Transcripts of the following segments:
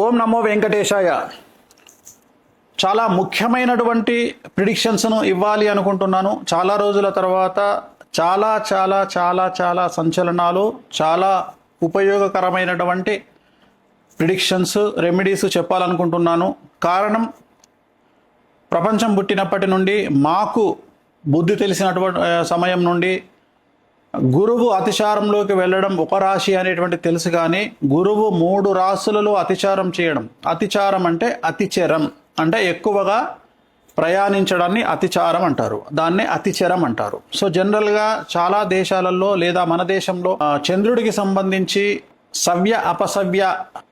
ఓం నమో వెంకటేశాయ. చాలా ముఖ్యమైనటువంటి ప్రిడిక్షన్స్ను ఇవ్వాలి అనుకుంటున్నాను. చాలా రోజుల తర్వాత చాలా చాలా చాలా చాలా సంచలనాలు, చాలా ఉపయోగకరమైనటువంటి ప్రిడిక్షన్స్, రెమెడీస్ చెప్పాలనుకుంటున్నాను. కారణం, ప్రపంచం పుట్టినప్పటి నుండి మాకు బుద్ధి తెలిసినటువంటి సమయం నుండి గురువు అతిచారంలోకి వెళ్ళడం ఒక రాశి అనేటువంటి తెలుసు, కానీ గురువు 3 రాశులలో అతిచారం చేయడం, అతిచారం అంటే అతిచరం అంటే ఎక్కువగా ప్రయాణించడాన్ని అతిచారం అంటారు, దాన్నే అతిచరం అంటారు. సో జనరల్గా చాలా దేశాలలో లేదా మన దేశంలో చంద్రుడికి సంబంధించి సవ్య అపసవ్య,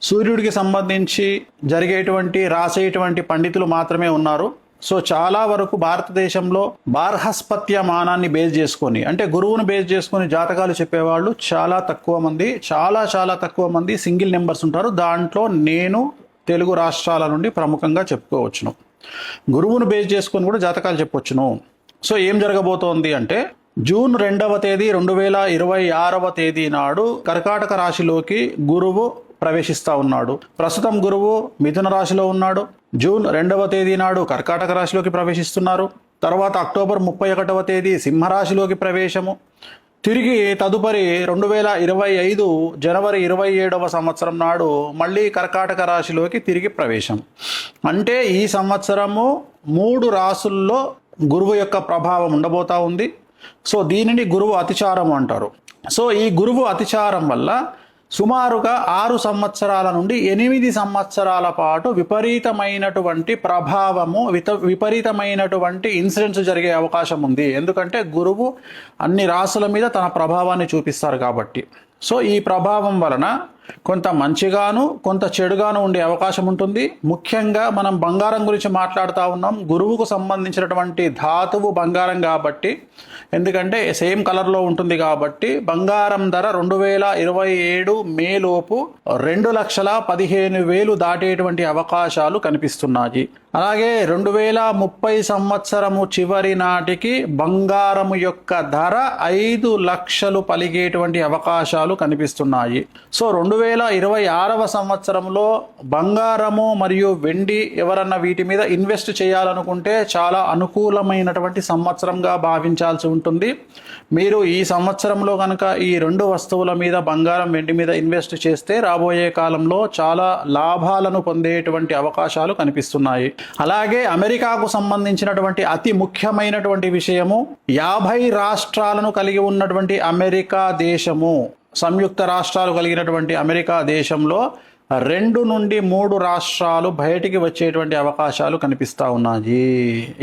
సూర్యుడికి సంబంధించి జరిగేటువంటి రాసేటువంటి పండితులు మాత్రమే ఉన్నారు. సో చాలా వరకు భారతదేశంలో బార్హస్పత్యమానాన్ని బేస్ చేసుకొని, అంటే గురువును బేస్ చేసుకొని జాతకాలు చెప్పేవాళ్ళు చాలా తక్కువ మంది, చాలా తక్కువ మంది, సింగిల్ నెంబర్స్ ఉంటారు. దాంట్లో నేను తెలుగు రాష్ట్రాల నుండి ప్రముఖంగా చెప్పుకోవచ్చును. గురువును బేస్ చేసుకొని కూడా జాతకాలు చెప్పవచ్చును. సో ఏం జరగబోతోంది అంటే, జూన్ 2వ తేదీ 2026వ తేదీ నాడు కర్కాటక రాశిలోకి గురువు ప్రవేశిస్తూ ఉన్నాడు. ప్రస్తుతం గురువు మిథున రాశిలో ఉన్నాడు. జూన్ 2వ తేదీ నాడు కర్కాటక రాశిలోకి ప్రవేశిస్తున్నారు. తర్వాత అక్టోబర్ 31వ తేదీ సింహరాశిలోకి ప్రవేశము. తిరిగి తదుపరి 2025 జనవరి 27వ సంవత్సరం నాడు మళ్ళీ కర్కాటక రాశిలోకి తిరిగి ప్రవేశం. అంటే ఈ సంవత్సరము 3 రాశుల్లో గురువు యొక్క ప్రభావం ఉండబోతా ఉంది. సో దీనిని గురువు అతిచారం అంటారు. సో ఈ గురువు అతిచారం వల్ల సుమారుగా 6 సంవత్సరాల నుండి 8 సంవత్సరాల పాటు విపరీతమైనటువంటి ప్రభావము, విపరీతమైనటువంటి ఇన్సిడెంట్స్ జరిగే అవకాశం ఉంది. ఎందుకంటే గురువు అన్ని రాశుల మీద తన ప్రభావాన్ని చూపిస్తారు కాబట్టి. సో ఈ ప్రభావం వలన కొంత మంచిగాను కొంత చెడుగాను ఉండే అవకాశం ఉంటుంది. ముఖ్యంగా మనం బంగారం గురించి మాట్లాడుతూ ఉన్నాం. గురువుకు సంబంధించినటువంటి ధాతువు బంగారం కాబట్టి, ఎందుకంటే సేమ్ కలర్లో ఉంటుంది కాబట్టి, బంగారం ధర 2027 మే లోపు 2,15,000 దాటేటువంటి అవకాశాలు కనిపిస్తున్నాయి. అలాగే 2030 సంవత్సరము చివరి నాటికి బంగారము యొక్క ధర 5 లక్షలు పలిగేటువంటి అవకాశాలు కనిపిస్తున్నాయి. సో 2026వ సంవత్సరంలో బంగారము మరియు వెండి ఎవరన్నా వీటి మీద ఇన్వెస్ట్ చేయాలనుకుంటే చాలా అనుకూలమైనటువంటి సంవత్సరంగా భావించాల్సి ఉంటుంది. మీరు ఈ సంవత్సరంలో కనుక ఈ 2 వస్తువుల మీద, బంగారం వెండి మీద ఇన్వెస్ట్ చేస్తే రాబోయే కాలంలో చాలా లాభాలను పొందేటువంటి అవకాశాలు కనిపిస్తున్నాయి. అలాగే అమెరికాకు సంబంధించినటువంటి అతి ముఖ్యమైనటువంటి విషయము, 50 రాష్ట్రాలను కలిగి ఉన్నటువంటి అమెరికా దేశము, సంయుక్త రాష్ట్రాలు కలిగినటువంటి అమెరికా దేశంలో 2 నుండి 3 రాష్ట్రాలు బయటికి వచ్చేటువంటి అవకాశాలు కనిపిస్తూ ఉన్నాయి.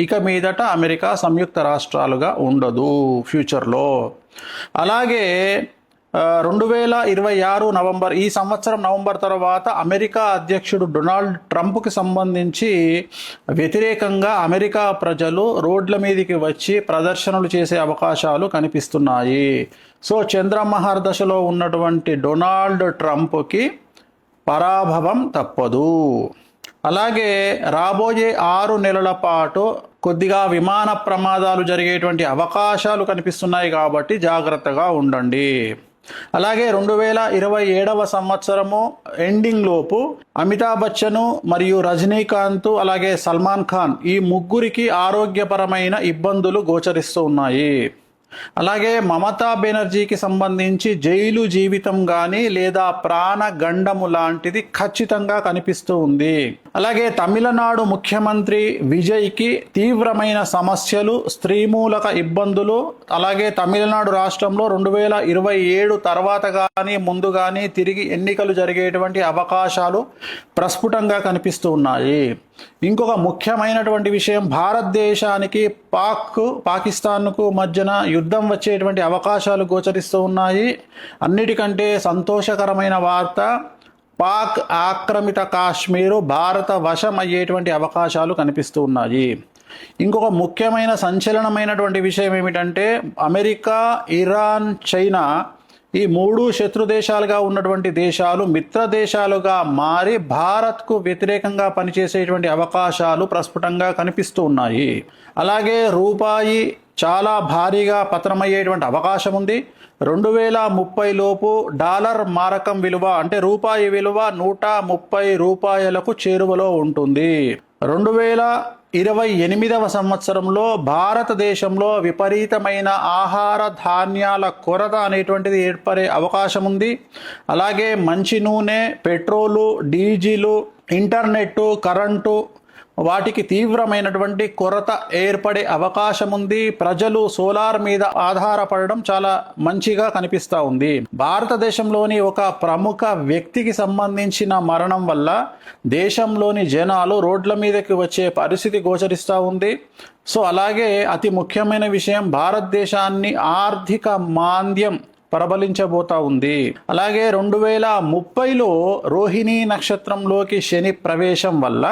ఇక మీదట అమెరికా సంయుక్త రాష్ట్రాలుగా ఉండదు ఫ్యూచర్లో. అలాగే 2026 నవంబర్, ఈ సంవత్సరం నవంబర్ తర్వాత అమెరికా అధ్యక్షుడు డొనాల్డ్ ట్రంప్కి సంబంధించి వ్యతిరేకంగా అమెరికా ప్రజలు రోడ్ల మీదకి వచ్చి ప్రదర్శనలు చేసే అవకాశాలు కనిపిస్తున్నాయి. సో చంద్రమహర్దశలో ఉన్నటువంటి డొనాల్డ్ ట్రంప్కి పరాభవం తప్పదు. అలాగే రాబోయే 6 నెలల పాటు కొద్దిగా విమాన ప్రమాదాలు జరిగేటువంటి అవకాశాలు కనిపిస్తున్నాయి కాబట్టి జాగ్రత్తగా ఉండండి. అలాగే 2027వ సంవత్సరము ఎండింగ్ లోపు అమితాబ్ బచ్చన్ మరియు రజనీకాంత్ అలాగే సల్మాన్ ఖాన్, ఈ ముగ్గురికి ఆరోగ్యపరమైన ఇబ్బందులు గోచరిస్తూ ఉన్నాయి. అలాగే మమతా బెనర్జీకి సంబంధించి జైలు జీవితం కానీ లేదా ప్రాణగండము లాంటిది ఖచ్చితంగా కనిపిస్తూ ఉంది. అలాగే తమిళనాడు ముఖ్యమంత్రి విజయ్కి తీవ్రమైన సమస్యలు, స్త్రీమూలక ఇబ్బందులు, అలాగే తమిళనాడు రాష్ట్రంలో 2027 తర్వాత కానీ ముందు కానీ తిరిగి ఎన్నికలు జరిగేటువంటి అవకాశాలు ప్రస్ఫుటంగా కనిపిస్తూ ఉన్నాయి. ఇంకొక ముఖ్యమైనటువంటి విషయం, భారతదేశానికి పాకిస్తాన్కు మధ్యన యుద్ధం వచ్చేటువంటి అవకాశాలు గోచరిస్తూ ఉన్నాయి. అన్నిటికంటే సంతోషకరమైన వార్త, పాక్ ఆక్రమిత కాశ్మీరు భారత వశం అయ్యేటువంటి అవకాశాలు కనిపిస్తూ ఉన్నాయి. ఇంకొక ముఖ్యమైన సంచలనమైనటువంటి విషయం ఏమిటంటే, అమెరికా, ఇరాన్, చైనా ఈ 3 శత్రు దేశాలుగా ఉన్నటువంటి దేశాలు మిత్ర దేశాలుగా మారి భారత్కు వ్యతిరేకంగా పనిచేసేటువంటి అవకాశాలు ప్రస్ఫుటంగా కనిపిస్తూ ఉన్నాయి. అలాగే రూపాయి చాలా భారీగా పతనమయ్యేటువంటి అవకాశం ఉంది. 2030 లోపు డాలర్ మారకం విలువ అంటే రూపాయి విలువ 130 రూపాయలకు చేరువలో ఉంటుంది. 2028వ సంవత్సరంలో భారతదేశంలో విపరీతమైన ఆహార ధాన్యాల కొరత అనేటువంటిది ఏర్పడే అవకాశం ఉంది. అలాగే మంచి నూనె, పెట్రోలు, డీజిలు, ఇంటర్నెట్, కరెంటు వాటికి తీవ్రమైనటువంటి కొరత ఏర్పడే అవకాశం ఉంది. ప్రజలు సోలార్ మీద ఆధారపడడం చాలా మంచిగా కనిపిస్తూ ఉంది. భారతదేశంలోని ఒక ప్రముఖ వ్యక్తికి సంబంధించిన మరణం వల్ల దేశంలోని జనాలు రోడ్ల మీదకి వచ్చే పరిస్థితి గోచరిస్తూ ఉంది. సో అలాగే అతి ముఖ్యమైన విషయం, భారతదేశాన్ని ఆర్థిక మాంద్యం ప్రబలించబోతా ఉంది. అలాగే 2030లో రోహిణీ నక్షత్రంలోకి శని ప్రవేశం వల్ల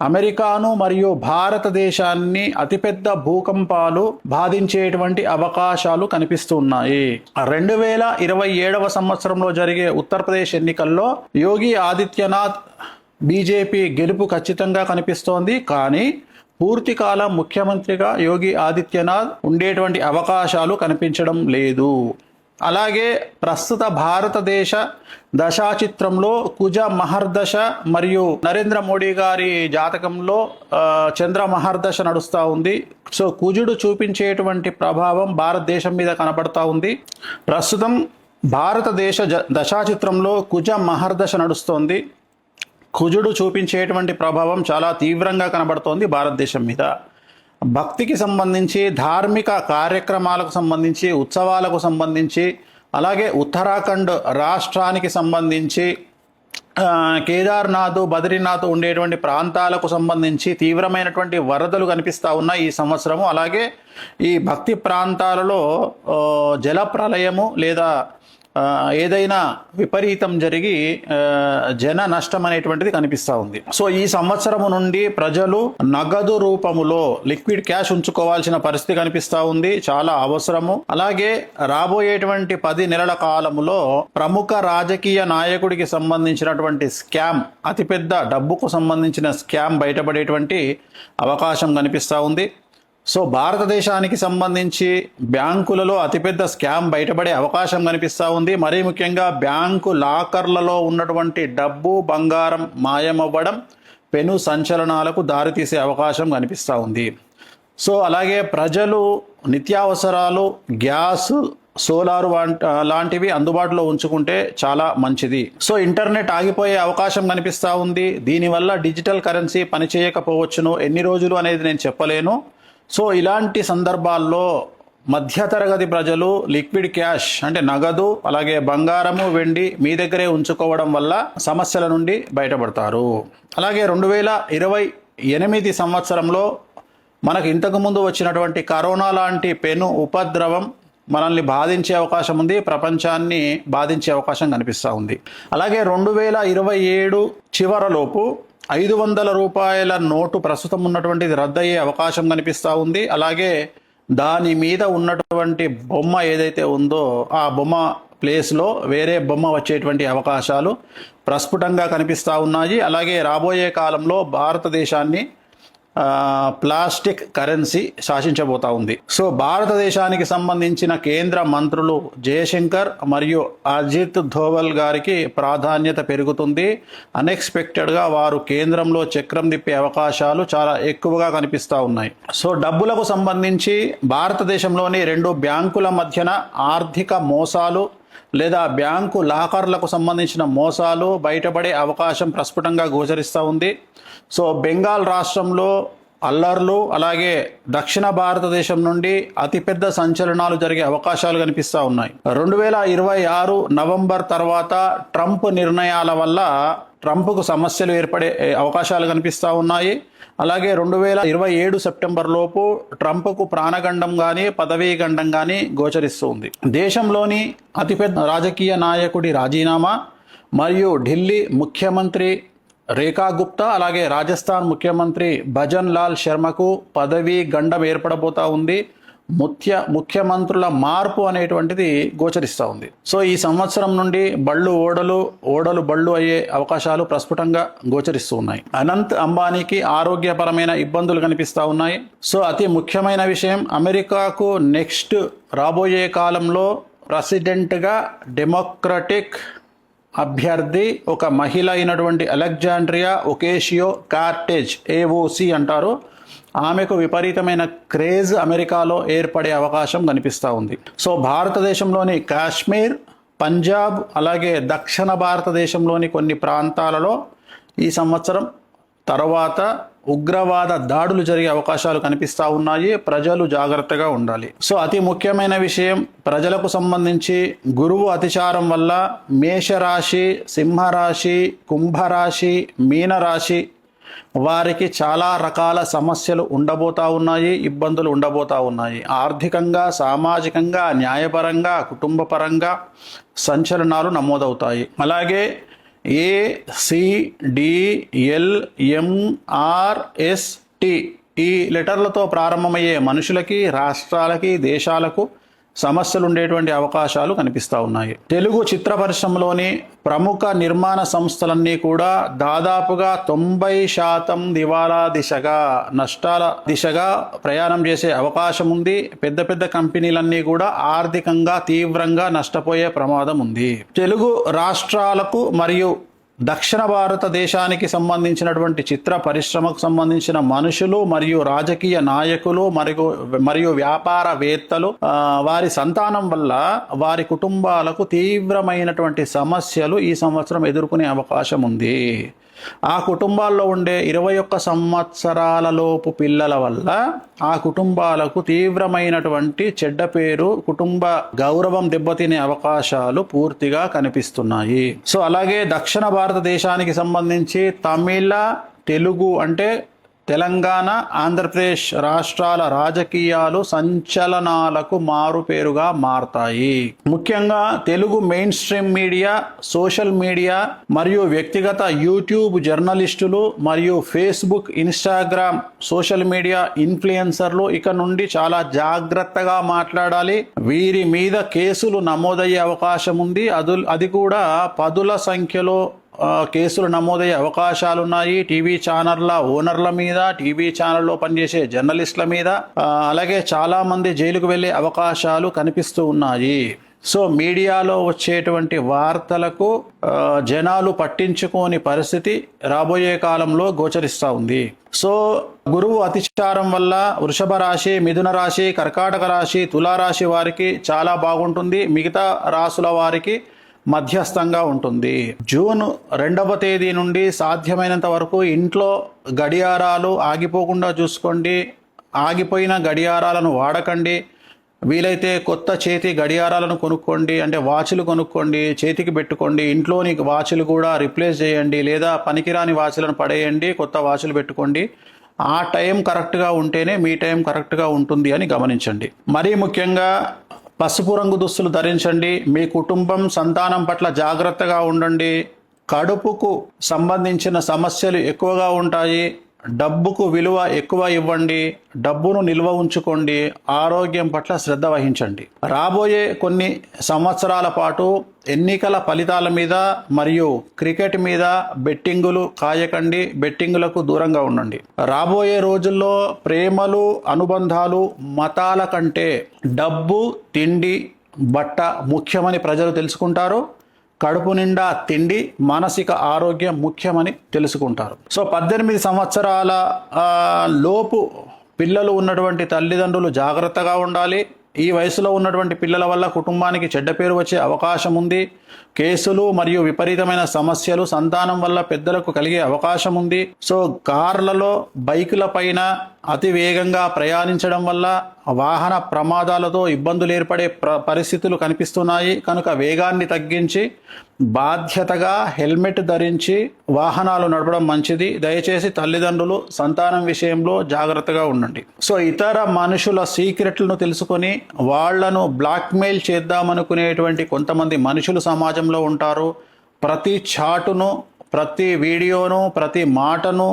అమెరికాను మరియు భారతదేశాన్ని అతిపెద్ద భూకంపాలు బాధించేటువంటి అవకాశాలు కనిపిస్తున్నాయి. 2027వ సంవత్సరంలో జరిగే ఉత్తరప్రదేశ్ ఎన్నికల్లో యోగి ఆదిత్యనాథ్ బీజేపీ గెలుపు ఖచ్చితంగా కనిపిస్తోంది. కానీ పూర్తికాలం ముఖ్యమంత్రిగా యోగి ఆదిత్యనాథ్ ఉండేటువంటి అవకాశాలు కనిపించడం లేదు. అలాగే ప్రస్తుత భారతదేశ దశాచిత్రంలో కుజ మహర్దశ మరియు నరేంద్ర మోడీ గారి జాతకంలో చంద్ర మహర్దశ నడుస్తూ ఉంది. సో కుజుడు చూపించేటువంటి ప్రభావం భారతదేశం మీద కనబడతా ఉంది. ప్రస్తుతం భారతదేశ దశాచిత్రంలో కుజ మహర్దశ నడుస్తోంది. కుజుడు చూపించేటువంటి ప్రభావం చాలా తీవ్రంగా కనబడుతోంది భారతదేశం మీద. భక్తికి సంబంధించి, ధార్మిక కార్యక్రమాలకు సంబంధించి, ఉత్సవాలకు సంబంధించి, అలాగే ఉత్తరాఖండ్ రాష్ట్రానికి సంబంధించి, కేదార్నాథ్, బద్రీనాథ్ ఉండేటువంటి ప్రాంతాలకు సంబంధించి తీవ్రమైనటువంటి వరదలు కనిపిస్తూ ఉన్నాయి ఈ సంవత్సరము. అలాగే ఈ భక్తి ప్రాంతాలలో జల ప్రళయము లేదా ఏదైనా విపరీతం జరిగి జన నష్టం అనేటువంటిది కనిపిస్తూ ఉంది. సో ఈ సంవత్సరం నుండి ప్రజలు నగదు రూపములో లిక్విడ్ క్యాష్ ఉంచుకోవాల్సిన పరిస్థితి కనిపిస్తూ ఉంది, చాలా అవసరము. అలాగే రాబోయేటువంటి 10 నెలల కాలములో ప్రముఖ రాజకీయ నాయకుడికి సంబంధించినటువంటి స్కామ్, అతిపెద్ద డబ్బుకు సంబంధించిన స్కామ్ బయటపడేటువంటి అవకాశం కనిపిస్తూ ఉంది. సో భారతదేశానికి సంబంధించి బ్యాంకులలో అతిపెద్ద స్కామ్ బయటపడే అవకాశం కనిపిస్తూ ఉంది. మరీ ముఖ్యంగా బ్యాంకు లాకర్లలో ఉన్నటువంటి డబ్బు, బంగారం మాయమవ్వడం పెను సంచలనాలకు దారితీసే అవకాశం కనిపిస్తూ ఉంది. సో అలాగే ప్రజలు నిత్యావసరాలు, గ్యాస్, సోలార్ లాంటివి అందుబాటులో ఉంచుకుంటే చాలా మంచిది. సో ఇంటర్నెట్ ఆగిపోయే అవకాశం కనిపిస్తూ ఉంది. దీనివల్ల డిజిటల్ కరెన్సీ పనిచేయకపోవచ్చును, ఎన్ని రోజులు అనేది నేను చెప్పలేను. సో ఇలాంటి సందర్భాల్లో మధ్యతరగతి ప్రజలు లిక్విడ్ క్యాష్ అంటే నగదు, అలాగే బంగారము, వెండి మీ దగ్గరే ఉంచుకోవడం వల్ల సమస్యల నుండి బయటపడతారు. అలాగే 2028 సంవత్సరంలో మనకు ఇంతకుముందు వచ్చినటువంటి కరోనా లాంటి పెను ఉపద్రవం మనల్ని బాధించే అవకాశం ఉంది, ప్రపంచాన్ని బాధించే అవకాశం కనిపిస్తూ ఉంది. అలాగే 2027 చివరలోపు 500 రూపాయల నోటు ప్రస్తుతం ఉన్నటువంటిది రద్దయ్యే అవకాశం కనిపిస్తూ ఉంది. అలాగే దాని మీద ఉన్నటువంటి బొమ్మ ఏదైతే ఉందో ఆ బొమ్మ ప్లేస్లో వేరే బొమ్మ వచ్చేటువంటి అవకాశాలు ప్రస్ఫుటంగా కనిపిస్తూ ఉన్నాయి. అలాగే రాబోయే కాలంలో భారతదేశాన్ని ప్లాస్టిక్ కరెన్సీ శాసించబోతా ఉంది. సో భారతదేశానికి సంబంధించిన కేంద్ర మంత్రులు జయశంకర్ మరియు అజిత్ ధోవల్ గారికి ప్రాధాన్యత పెరుగుతుంది. అన్ఎక్స్పెక్టెడ్గా వారు కేంద్రంలో చక్రం తిప్పే అవకాశాలు చాలా ఎక్కువగా కనిపిస్తూ ఉన్నాయి. సో డబ్బులకు సంబంధించి భారతదేశంలోని 2 బ్యాంకుల మధ్యన ఆర్థిక మోసాలు లేదా బ్యాంకు లాకర్లకు సంబంధించిన మోసాలు బయటపడే అవకాశం ప్రస్ఫుటంగా గోచరిస్తూ ఉంది. సో బెంగాల్ రాష్ట్రంలో అల్లర్లు, అలాగే దక్షిణ భారతదేశం నుండి అతిపెద్ద సంచలనాలు జరిగే అవకాశాలు కనిపిస్తూ ఉన్నాయి. 2026 నవంబర్ తర్వాత ట్రంప్ నిర్ణయాల వల్ల ట్రంప్కు సమస్యలు ఏర్పడే అవకాశాలు కనిపిస్తూ ఉన్నాయి. అలాగే 2027 సెప్టెంబర్ లోపు ట్రంప్కు ప్రాణగండం కానీ పదవీ గండం కానీ గోచరిస్తుంది. దేశంలోని అతిపెద్ద రాజకీయ నాయకుడి రాజీనామా మరియు ఢిల్లీ ముఖ్యమంత్రి రేఖా గుప్తా, అలాగే రాజస్థాన్ ముఖ్యమంత్రి భజన్ లాల్ శర్మకు పదవీ గండం ఏర్పడబోతా ఉంది. ముఖ్యమంత్రుల మార్పు అనేటువంటిది గోచరిస్తూ ఉంది. సో ఈ సంవత్సరం నుండి ఓడలు బళ్ళు అయ్యే అవకాశాలు ప్రస్ఫుటంగా గోచరిస్తూ ఉన్నాయి. అనంత్ అంబానీకి ఆరోగ్యపరమైన ఇబ్బందులు కనిపిస్తూ ఉన్నాయి. సో అతి ముఖ్యమైన విషయం, అమెరికాకు నెక్స్ట్ రాబోయే కాలంలో ప్రెసిడెంట్గా డెమోక్రటిక్ అభ్యర్థి ఒక మహిళ అయినటువంటి అలెగ్జాండ్రియా ఒకేషియో కార్టెజ్, AOC అంటారు. ఆమెకు విపరీతమైన క్రేజ్ అమెరికాలో ఏర్పడే అవకాశం కనిపిస్తూ ఉంది. సో భారతదేశంలోని కాశ్మీర్, పంజాబ్, అలాగే దక్షిణ భారతదేశంలోని కొన్ని ప్రాంతాలలో ఈ సంవత్సరం తర్వాత ఉగ్రవాద దాడులు జరిగే అవకాశాలు కనిపిస్తూ ఉన్నాయి. ప్రజలు జాగ్రత్తగా ఉండాలి. సో అతి ముఖ్యమైన విషయం, ప్రజలకు సంబంధించి గురువు అతిచారం వల్ల మేషరాశి, సింహరాశి, కుంభరాశి, మీనరాశి వారికి చాలా రకాల సమస్యలు ఉండబోతా ఉన్నాయి, ఇబ్బందులు ఉండబోతా ఉన్నాయి. ఆర్థికంగా, సామాజికంగా, న్యాయపరంగా, కుటుంబపరంగా సంచలనాలు నమోదవుతాయి. అలాగే ACDLMRST ఈ లెటర్లతో ప్రారంభమయ్యే మనుషులకి, రాష్ట్రాలకి, దేశాలకు సమస్యలు ఉండేటువంటి అవకాశాలు కనిపిస్తూ ఉన్నాయి. తెలుగు చిత్ర పరిశ్రమలోని ప్రముఖ నిర్మాణ సంస్థలన్నీ కూడా దాదాపుగా 90% దివాలా దిశగా, నష్టాల దిశగా ప్రయాణం చేసే అవకాశం ఉంది. పెద్ద పెద్ద కంపెనీలన్నీ కూడా ఆర్థికంగా తీవ్రంగా నష్టపోయే ప్రమాదం ఉంది. తెలుగు రాష్ట్రాలకు మరియు దక్షిణ భారతదేశానికి సంబంధించినటువంటి చిత్ర పరిశ్రమకు సంబంధించిన మనుషులు మరియు రాజకీయ నాయకులు మరియు వ్యాపారవేత్తలు వారి సంతానం వల్ల వారి కుటుంబాలకు తీవ్రమైనటువంటి సమస్యలు ఈ సంవత్సరం ఎదుర్కొనే అవకాశం ఉంది. ఆ కుటుంబాల్లో ఉండే 21 సంవత్సరాల లోపు పిల్లల వల్ల ఆ కుటుంబాలకు తీవ్రమైనటువంటి చెడ్డ పేరు, కుటుంబ గౌరవం దెబ్బతినే అవకాశాలు పూర్తిగా కనిపిస్తున్నాయి. సో అలాగే దక్షిణ భారతదేశానికి సంబంధించి తమిళ, తెలుగు అంటే తెలంగాణ, ఆంధ్రప్రదేశ్ రాష్ట్రాల రాజకీయాలు సంచలనాలకు మారుపేరుగా మారతాయి. ముఖ్యంగా Telugu main stream media, social media మరియు వ్యక్తిగత యూట్యూబ్ జర్నలిస్టులు మరియు ఫేస్బుక్, ఇన్స్టాగ్రామ్ సోషల్ మీడియా ఇన్ఫ్లుయెన్సర్లు ఇక నుండి చాలా జాగ్రత్తగా మాట్లాడాలి. వీరి మీద కేసులు నమోదయ్యే అవకాశం ఉంది. అది కూడా పదుల సంఖ్యలో కేసులు నమోదయ్యే అవకాశాలున్నాయి. టీవీ ఛానళ్ల ఓనర్ల మీద, టీవీ ఛానల్లో పనిచేసే జర్నలిస్టుల మీద, అలాగే చాలా మంది జైలుకు వెళ్ళే అవకాశాలు కనిపిస్తూ ఉన్నాయి. సో మీడియాలో వచ్చేటువంటి వార్తలకు జనాలు పట్టించుకోని పరిస్థితి రాబోయే కాలంలో గోచరిస్తూ ఉంది. సో గురువు అతిచారం వల్ల వృషభ రాశి, మిథున రాశి, కర్కాటక రాశి, తులారాశి వారికి చాలా బాగుంటుంది. మిగతా రాశుల వారికి మధ్యస్థంగా ఉంటుంది. జూన్ 2వ తేదీ నుండి సాధ్యమైనంత వరకు ఇంట్లో గడియారాలు ఆగిపోకుండా చూసుకోండి. ఆగిపోయిన గడియారాలను వాడకండి. వీలైతే కొత్త చేతి గడియారాలను కొనుక్కోండి, అంటే వాచ్లు కొనుక్కోండి, చేతికి పెట్టుకోండి. ఇంట్లోని వాచ్లు కూడా రిప్లేస్ చేయండి, లేదా పనికిరాని వాచ్లను పడేయండి, కొత్త వాచ్లు పెట్టుకోండి. ఆ టైం కరెక్ట్గా ఉంటేనే మీ టైం కరెక్ట్గా ఉంటుంది అని గమనించండి. మరీ ముఖ్యంగా పసుపు రంగు దుస్తులు ధరించండి. మీ కుటుంబం, సంతానం పట్ల జాగ్రత్తగా ఉండండి. కడుపుకు సంబంధించిన సమస్యలు ఎక్కువగా ఉంటాయి. డబ్బుకు విలువ ఎక్కువ ఇవ్వండి. డబ్బును నిల్వ ఉంచుకోండి. ఆరోగ్యం పట్ల శ్రద్ధ వహించండి. రాబోయే కొన్ని సంవత్సరాల పాటు ఎన్నికల ఫలితాల మీద మరియు క్రికెట్ మీద బెట్టింగులు కాయకండి. బెట్టింగులకు దూరంగా ఉండండి. రాబోయే రోజుల్లో ప్రేమలు, అనుబంధాలు మతాల కంటే డబ్బు, తిండి, బట్ట ముఖ్యమని ప్రజలు తెలుసుకుంటారు. కడుపు నిండా తిండి, మానసిక ఆరోగ్యం ముఖ్యమని తెలుసుకుంటారు. సో 18 సంవత్సరాల లోపు పిల్లలు ఉన్నటువంటి తల్లిదండ్రులు జాగ్రత్తగా ఉండాలి. ఈ వయసులో ఉన్నటువంటి పిల్లల వల్ల కుటుంబానికి చెడ్డ పేరు వచ్చే అవకాశం ఉంది. కేసులు మరియు విపరీతమైన సమస్యలు సంతానం వల్ల పెద్దలకు కలిగే అవకాశం ఉంది. సో కార్లలో, బైకుల పైన అతి వేగంగా ప్రయాణించడం వల్ల వాహన ప్రమాదాలతో ఇబ్బందులు ఏర్పడే పరిస్థితులు కనిపిస్తున్నాయి. కనుక వేగాన్ని తగ్గించి బాధ్యతగా హెల్మెట్ ధరించి వాహనాలు నడపడం మంచిది. దయచేసి తల్లిదండ్రులు సంతానం విషయంలో జాగ్రత్తగా ఉండండి. సో ఇతర మనుషుల సీక్రెట్లను తెలుసుకొని వాళ్లను బ్లాక్మెయిల్ చేద్దామనుకునేటువంటి కొంతమంది మనుషులు సమాజంలో ఉంటారు. ప్రతి చాటును, ప్రతి వీడియోను, ప్రతి మాటను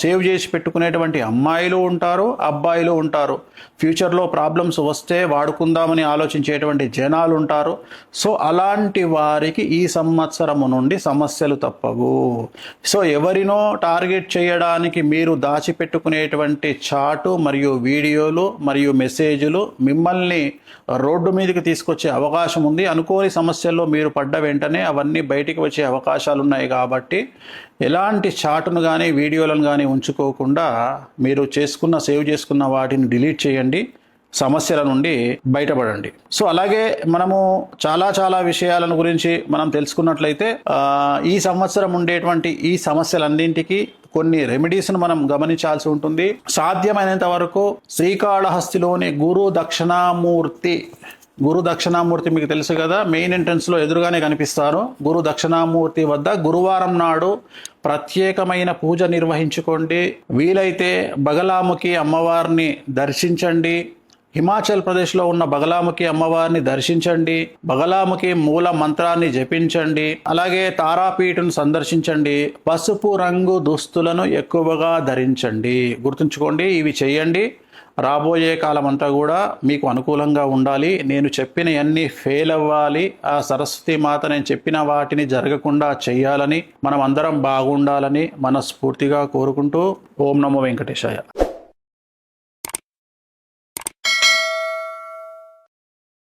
సేవ్ చేసి పెట్టుకునేటువంటి అమ్మాయిలు ఉంటారు, అబ్బాయిలు ఉంటారు. ఫ్యూచర్లో ప్రాబ్లమ్స్ వస్తే వాడుకుందామని ఆలోచించేటువంటి జనాలు ఉంటారు. సో అలాంటి వారికి ఈ సంవత్సరము నుండి సమస్యలు తప్పవు. సో ఎవరినో టార్గెట్ చేయడానికి మీరు దాచిపెట్టుకునేటువంటి చాటు మరియు వీడియోలు మరియు మెసేజ్లు మిమ్మల్ని రోడ్డు మీదకి తీసుకొచ్చే అవకాశం ఉంది. అనుకోని సమస్యల్లో మీరు పడ్డ వెంటనే అవన్నీ బయటికి వచ్చే అవకాశాలు ఉన్నాయి. కాబట్టి ఎలాంటి చాటును కానీ వీడియోలను కానీ ఉంచుకోకుండా మీరు సేవ్ చేసుకున్న వాటిని డిలీట్ చేయండి, సమస్యల నుండి బయటపడండి. సో అలాగే మనము చాలా విషయాలను గురించి మనం తెలుసుకున్నట్లయితే ఈ సంవత్సరం ఉండేటువంటి ఈ సమస్యలన్నింటికి కొన్ని రెమెడీస్ను మనం గమనించాల్సి ఉంటుంది. సాధ్యమైనంత వరకు శ్రీకాళహస్తిలోని గురు దక్షిణామూర్తి మీకు తెలుసు కదా, మెయిన్ ఎంట్రన్స్లో ఎదురుగానే కనిపిస్తారు. గురు దక్షిణామూర్తి వద్ద గురువారం నాడు ప్రత్యేకమైన పూజ నిర్వహించుకోండి. వీలైతే బగలాముఖి అమ్మవారిని దర్శించండి. హిమాచల్ ప్రదేశ్లో ఉన్న బగలాముఖి అమ్మవారిని దర్శించండి. బగలాముఖి మూల మంత్రాన్ని జపించండి. అలాగే తారాపీఠను సందర్శించండి. పసుపు రంగు దుస్తులను ఎక్కువగా ధరించండి. గుర్తుంచుకోండి, ఇవి చేయండి. రాబోయే కాలం అంతా కూడా మీకు అనుకూలంగా ఉండాలి. నేను చెప్పిన అన్ని ఫెయిల్ అవ్వాలి. ఆ సరస్వతి మాత నేను చెప్పిన వాటిని జరగకుండా చేయాలని, మనం అందరం బాగుండాలని మనస్ఫూర్తిగా కోరుకుంటూ ఓం నమో వెంకటేశాయ.